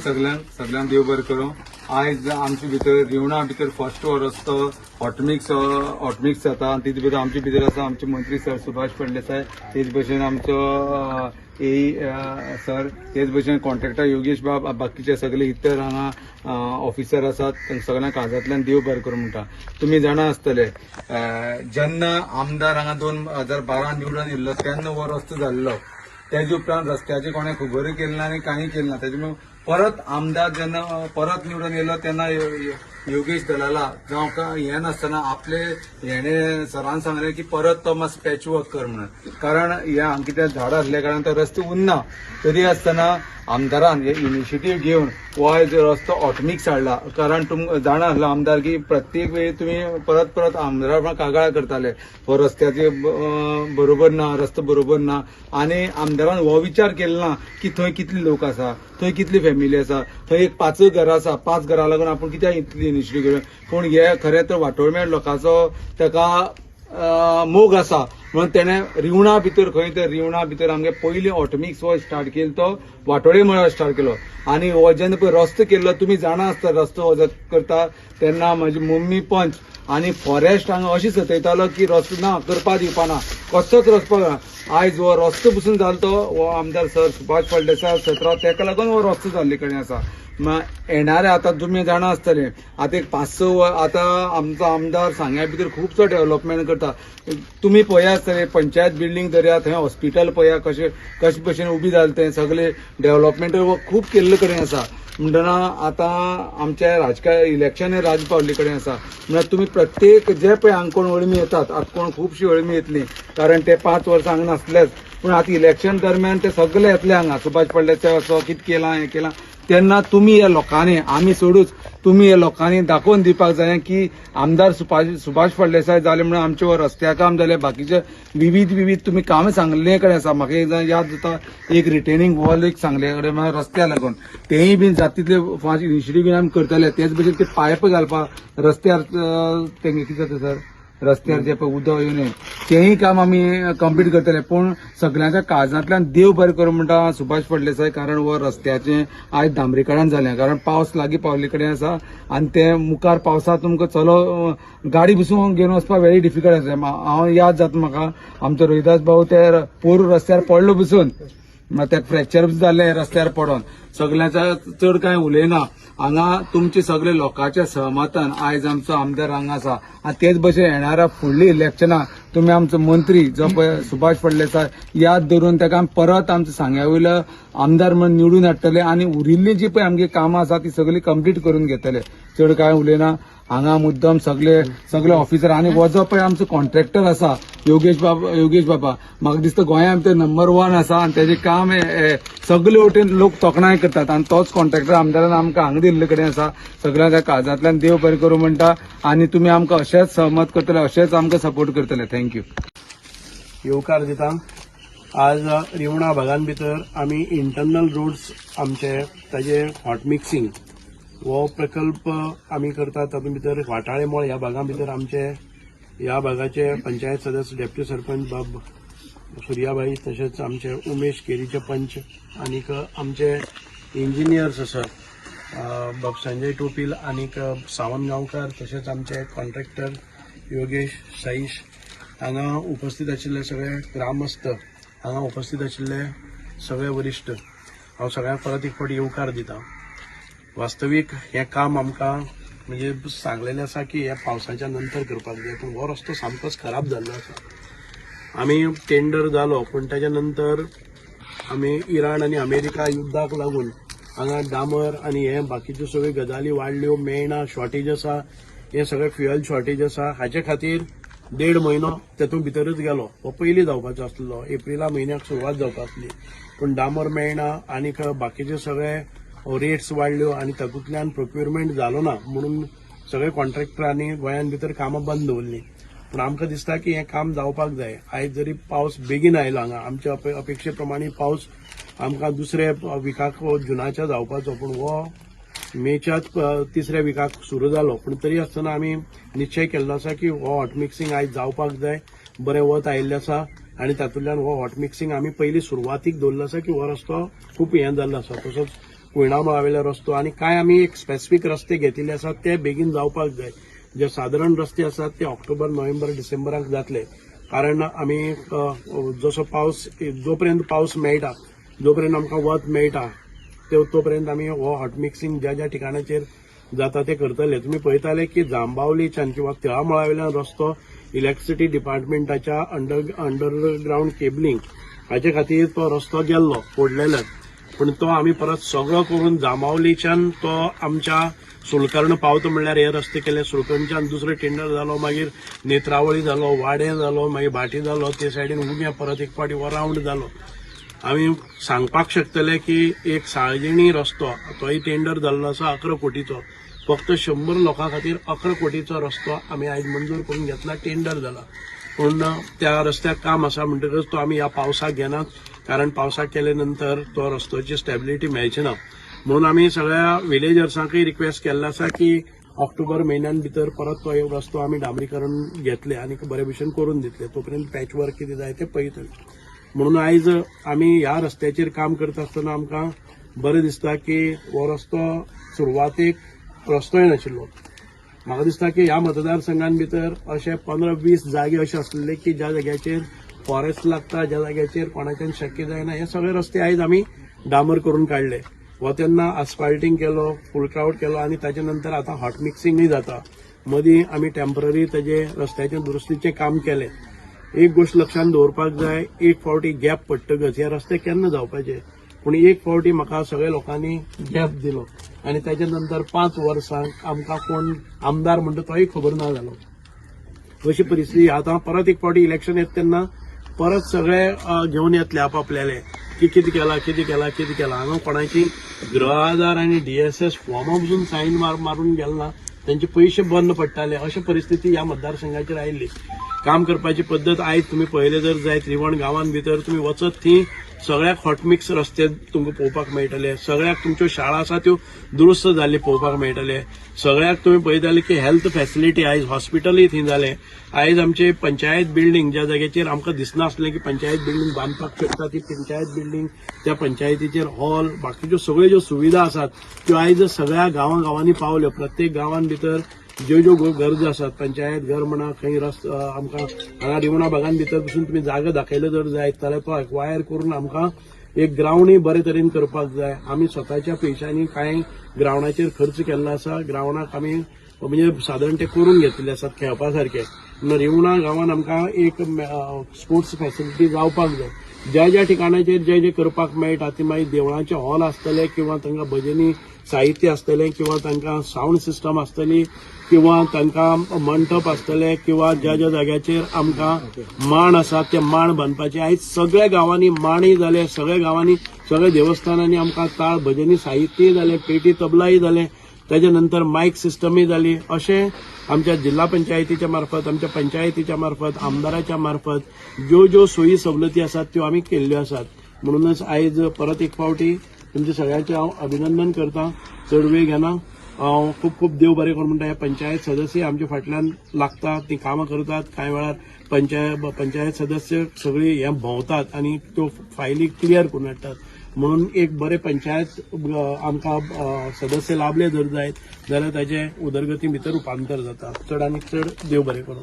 Morning सगळ्यांक देव बरें करूं. आयज आमचे भितर रिवणा भितर फर्स्ट हो रस्तो हॉटमिक्स जाता आनी तितूंत भितर आमचे भितर आसा आमचे मंत्री सर सुभाष फळदेसाय, तेच भशेन आमचो सर, तेच भशेन कॉन्ट्रॅक्टर योगेश बाब, बाकीचे सगळे इतर हांगा ऑफिसर आसात, सगळ्यांक काळजांतल्यान देव बरें करूं म्हणटा. तुमी जाणा आसतले जेन्ना आमदार हांगा 2012 निवडून येयल्लो तेन्ना हो रस्तो जाल्लो. तेजे उपरांत रस्त्याची कोणें खबरूय केली ना आनी कांय केलें ना. तेजे परत आमदार जेन्ना परत निवडून येयलो तेन्ना योगेश दलाला जावं हें नासतना आपले हेणे सरान सांगलें की परत तो मातसो पॅच वर्क कर म्हणून. कारण हे हांगा कितें झाडां आसल्या कारणान तो रस्तो उरना. तरी आसतना आमदारान हे इनिशिएटीव घेवन हो आयज रस्तो ऑटोमिक्स हाडला. कारण तुमकां जाणा आसलो आमदार की प्रत्येक वेळी तुमी परत आमदारा कागाळ करताले हो रस्त्याचे बरोबर ना, रस्तो बरोबर ना. आनी आमदारान हो विचार केलो ना की थंय कितले लोक आसा, थंय कितली फॅमिली आसा, थंय एक 5 घरां आसा, 5 घरां लागून आपूण कित्याक इतली इनिशिएटीव घेवं. पूण हे खरें तर वाटोळमेळ लोकांचो ताका मोग आसा म्हणून तेणें रिवणा भितर खंय तर रिवणा भितर आमगे पयलीं ऑटोमिक्स हो स्टार्ट केलो, तो वाटोळे मळार स्टार्ट केलो. आनी हो जेन्ना पळय रस्तो केल्लो तुमी जाणा आसता रस्तो हो करता तेन्ना म्हजी मम्मी पंच आनी फॉरेस्ट हांगा अशें सतयतालो की रस्तो ना करपा दिवपाना, कसोच रस्तो ना. आयज हो रस्तो पसून जालो तो हो आमदार सर सुभाष फळदेसाय सतरा, तेका लागून हो रस्तो जाल्ले कडेन आसा. येणारे आतां तुमी जाणा आसतले आतां एक 5-6 आतां आमचो आमदार सांग्या भितर खुबसो डेव्हलपमेंट करता. तुमी पळया आसतले पंचायत बिल्डींग धरया, थंय हॉस्पिटल पळया कशे भशेन उबी जालें, तें सगळे डेव्हलपमेंट खूब केल्ले कडेन आसा. म्हणटना आतां आमचे राजकारण इलेक्शन राज पावल्ले कडेन आसा. म्हणल्यार तुमी प्रत्येक जे पळय हांगा कोण अळमी येतात, आतां कोण खुबशी अळमी येतली कारण ते 5 वर्सां हांगा नासलेच, पूण आतां इलेक्शन दरम्यान ते सगळे येतले हांगा. सुभाष फळदेसाय असो कितें केलां हें केलां तेन्ना तुमी ह्या लोकांनी, आमी सोडूच, तुमी ह्या लोकांनी दाखोवन दिवपाक जाय की आमदार सुभाष फळदेसाय जाले म्हणून आमचे हो रस्त्या काम जाले, बाकीचे विविध तुमी कामां सांगले कडेन आसा. म्हाका एक याद जाता एक रिटेनिंग वॉल एक सांगले कडेन म्हळ्यार रस्त्या लागून तेंय बीन जाता तितले फास्ट इनिशिएटीव बीन आमी करतले. तेच भशेन ते पायप घालपाक रस्त्यार तेंगे कितें जाता सर रस्त्यार जे पळय उदक येवन तेंय काम आमी कंप्लीट करतले. पूण सगळ्यांच्या काळजांतल्यान देव बरें करूं म्हणटा सुभाष फळदेसाय. कारण हो रस्त्याचें आयज डांबरीकरण जालें, कारण पावस लागीं पावल्ले कडेन आसा आनी ते मुखार पावसांत तुमकां गाडी बसून घेवन वचपाक व्हेरी डिफिकल्ट आसा. हांव याद जाता म्हाका आमचो रोहिदास भाऊ ते पोरू रस्त्यार पडलो बसून, तेका फ्रॅक्चर जाल्लें रस्त्यार पडोन. सगळ्यांचा चड कांय उलयना. हांगा तुमचे सगळे लोकांच्या सहमतान आयज आमचो आमदार हांगा आसा. आनी तेच भशेन येणाऱ्या फुडली इलेक्शनां तुमी आमचो मंत्री जो पळय सुभाष फळदेसाय याद धरून ताका परत आमचो सांग्या वयलो आमदार म्हणून निवडून हाडटले आनी उरिल्ली जी पळय आमगे कामां आसा ती सगळी कंप्लीट करून घेतले. चड कांय उलयना. हांगा मुद्दम सगळे ऑफिसर आनी हो जो पळय आमचो कॉन्ट्रॅक्टर आसा योगेश बाबा म्हाका दिसता गोंयांत ते नंबर 1 आसा आनी तेजें काम सगळे वटेन लोक तोखणाय करतात आनी तोच कॉन्ट्रॅक्टर आमदारान आमकां हांगा दिल्ले कडेन आसा. सगळ्यांच्या काळजांतल्यान देव बरें करूं म्हणटा आनी तुमी आमकां अशेंच सहमत करतले, अशेंच आमकां सपोर्ट करतले. थँक्यू. येवकार दिता. आज रिवणा भागान भितर आमी इंटरनल रोड्स आमचे ताजे हॉट मिक्सिंग हो प्रकल्प आमी करतात. तातूंत भितर वाटाळे मळ ह्या भागा भितर आमचे ह्या भागाचे पंचायत सदस्य डेप्युटी सरपंच बाब सुर्याबाई, तशेंच आमचे उमेश केरीचे पंच आनीक आमचे इंजिनियर्स आसात बाब संजय टोपील आनीक सावंत गांवकार, तशेंच आमचे कॉन्ट्रॅक्टर योगेश साईश, हांगा उपस्थित आशिल्ले सगळे ग्रामस्थ, हांगा उपस्थित आशिल्ले सगळे वरिश्ठ, हांव सगळ्यांक परत एक फावटी येवकार दिता. वास्तवीक हे काम आमकां म्हणजे सांगलेलें आसा की हे पावसाच्या नंतर करपाक जाय, पूण हो रस्तो सामकोच खराब जाल्लो आसा. आमी टेंडर जालो पूण ताच्या नंतर आमी इराण आनी अमेरिका युद्धाक लागून हांगा डांबर आनी हे बाकीच्यो सगळ्यो गजाली वाडल्यो, मेळना, शॉर्टेज आसा, हे सगळे फ्युएल शॉर्टेज आसा. हाचे खातीर 1.5 म्हयनो तेतूंत भितरच गेलो. हो पयलीं जावपाचो आसलो, एप्रिला म्हयन्याक सुरवात जावपाक आसली, पूण डांबर मेळना आनीक बाकीचे सगळे रेट्स वाडल्यो आनी तातूंतल्यान प्रोक्युरमेंट जालो ना म्हणून सगळे कॉन्ट्रॅक्टरांनी गोंयान भितर कामां बंद दवरलीं. पूण आमकां दिसता की हें काम जावपाक जाय. आयज जरी पावस बेगीन आयलो हांगा, आमच्या अपेक्षे प्रमाणे पावस आमकां दुसऱ्या विकाक जुनाच्या जावपाचो, पूण हो मेच्याच 3ऱ्या विकाक सुरू जालो. पूण तरी आसतना आमी निश्चय केल्लो आसा की हो हॉट मिक्सिंग आयज जावपाक जाय. बरें वत आयिल्लें आसा आनी तातूंतल्यान हो हॉट मिक्सिंग आमी पयलीं सुरवातीक दवरलो आसा की हो रस्तो खूब हें जाल्लो आसा. तसोच कुयणा मळावेलो रस्तो आणि काय आमी एक स्पेसिफीक रस्ते घेतिल्ले आसात ते बेगीन जावपाक जाय. जे साधारण रस्ते आसात ते ऑक्टोबर, नोव्हेंबर, डिसेंबराक जातले. कारण आमी जसो पावस जोपर्यंत पावस मेळटा, जोपर्यंत आमकां वत मेळटा तोपर्यंत आमी हो हॉट मिक्सिंग ज्या ज्या ठिकाणाचेर जाता ते करतले. तुम्ही पळयताले की जांबावलीच्यान किंवा तिळामळावेल्यान रस्तो इलेक्ट्रिसिटी डिपार्टमेंटाच्या अंडरग्राउंड केबलिंग हाचे खातीर तो रस्तो गेल्लो फोडलेलो. पण तो आमी परत सगळो करून जांबावलीच्यान तो आमच्या सुलकर्ण पावता म्हणल्यार हे रस्ते केले. सुलकर्णच्यान दुसरो टेंडर जालो, मागीर नेत्रावळी जालो, वाडे जालो, मागीर भाटी जालो, ते सायडीन उम्या परत एक फावटी राउंड जालो. आमी सांगपाक शकतले की एक साळजिणी रस्तो तोय टेंडर जाल्लो आसा 11 कोटीचो. फक्त 100 लोकां खातीर 11 कोटीचो रस्तो आमी आयज मंजूर करून घेतला, टेंडर जाला. पूण त्या रस्त्याक काम आसा म्हणटकच तो आमी ह्या पावसाक घेनात, कारण पावसाक केले नंतर तो रस्त्याची स्टॅबिलिटी मेळची ना. म्हणून आमी सगळ्या विलेजर्सांकय रिक्वेस्ट केल्लो आसा की ऑक्टोबर म्हयन्यान भितर परत तो रस्तो आमी डांबरीकरण घेतले आनी बरे भशेन करून दितले. तोपर्यंत पॅच वर्क कितें जाय ते पळयतले. म्हणून आयज आमी ह्या रस्त्याचेर काम करता आसतना आमकां बरें दिसता की हो रस्तो सुरवातेक रस्तोय नाशिल्लो. म्हाका दिसता की ह्या मतदारसंघान भितर अशे 15-20 जागे अशे आसलेले की ज्या जाग्याचेर फॉरेस्ट लागता, ज्या जाग्याचेर कोणाच्यान शक्य जायना, हे सगळे रस्ते आयज आमी डांबर करून काडले. हो तेन्ना आस्फाल्टींग केलो, फुलक्राउड केलो आनी ताचे नंतर आतां हॉट मिक्सिंगूय जाता. मदीं आमी टेम्पररी ताजे रस्त्याचे दुरुस्तीचें काम केलें. एक गोष्ट लक्षात दवरपाक जाय, एक फावटी गॅप पडटकच हे रस्ते केन्ना जावपाचे. पूण एक फावटी म्हाका सगळ्या लोकांनी गॅप दिलो आनी ताचे नंतर 5 वर्सांक आमकां कोण आमदार म्हणटा तोय खबर ना जालो. अशी परिस्थिती आतां परत एक फावटी इलेक्शन येता तेन्ना परत सगळे घेवन येतले आपापल्याले की कितें केलां. हांगा कोणाची गृह आधार आनी DSS फॉर्मां पसून सायन मारून गेलना, त्यांचे पैसे बंद पडटाले. अशी परिस्थिती ह्या मतदारसंघाचेर आयिल्ली. काम करपाची पद्दत आयज तुम्ही पळयले जर जायत रिवण गांवांत भितर तुम्ही वचत थी सगळ्याक हॉटमिक्स रस्ते तुमकां पळोवपाक मेळटले. सगळ्याक तुमच्यो शाळा आसा त्यो दुरुस्त जाल्ली पळोवपाक मेळटले. सगळ्याक तुम्ही पळयताले की हेल्थ फॅसिलिटी आयज हॉस्पिटलूय थंय जाले. आयज आमचे पंचायत बिल्डींग ज्या जाग्याचेर आमकां दिसनासलें की पंचायत बिल्डींग बांदपाक शकता ती पंचायत बिल्डींग, त्या पंचायतीचेर हॉल, बाकीच्यो सगळ्यो ज्यो सुविधा आसात त्यो आयज सगळ्या गांवांनी पावल्यो. प्रत्येक गांवांत भितर ज्यो गरजो आसात, पंचायत घर म्हणा, खंय आमकां हांगा रिवणा भागान भितर पसून तुम्ही जागो दाखयलो जर जायत जाल्यार तो एक्वायर करून आमकां एक ग्रावंडूय बरे तरेन करपाक जाय. आमी स्वताच्या पयशांनी कांय ग्रावंडाचेर खर्च केल्लो आसा. ग्रावंडाक आमी म्हणजे सादारण ते करून घेतिल्ले आसात खेळपा सारखे. रिवणा गांवांत आमकां एक स्पोर्ट्स फॅसिलिटी जावपाक जाय. ज्या ज्या ठिकाणाचेर जे करपाक मेळटा ती मागीर देवळांचे हॉल आसतले किंवा तांकां भजनी साहित्य आसतलें किंवा तांकां साऊंड सिस्टम आसतली किंवा तांकां मंडप आसतले किंवा ज्या ज्या जाग्याचेर आमकां मांड आसा ते मांड बांदपाचे. आयज सगळ्या गांवांनी मांडय जाले, सगळ्या गांवांनी सगळ्या देवस्थानांनी आमकां ताळ भजनी साहित्यय जालें, पेटी तबलाय जालें, ताजे नंतर मायक सिस्टमय जाली. अशें आमच्या जिल्हा पंचायतीच्या मार्फत, आमच्या पंचायतीच्या मार्फत, आमदाराच्या मार्फत ज्यो सोयी सवलती आसात त्यो आमी केल्ल्यो आसात. म्हणूनच आयज परत एक फावटी तुमचे सगळ्यांचे हांव अभिनंदन करता. चड वेळ घेना. खूप खूप देव बरें करूं म्हणटा. हे पंचायत सदस्य आमच्या फाटल्यान लागतात, ती कामां करतात. कांय वेळार पंचायत सदस्य सगळी हे भोंवतात आनी त्यो फायली क्लियर करून हाडटात. म्हणून एक बरे पंचायत आमकां सदस्य लाभले जर जायत जाल्यार ताचे उदरगती भितर रुपांतर जाता. चड आनी चड देव बरें करूं.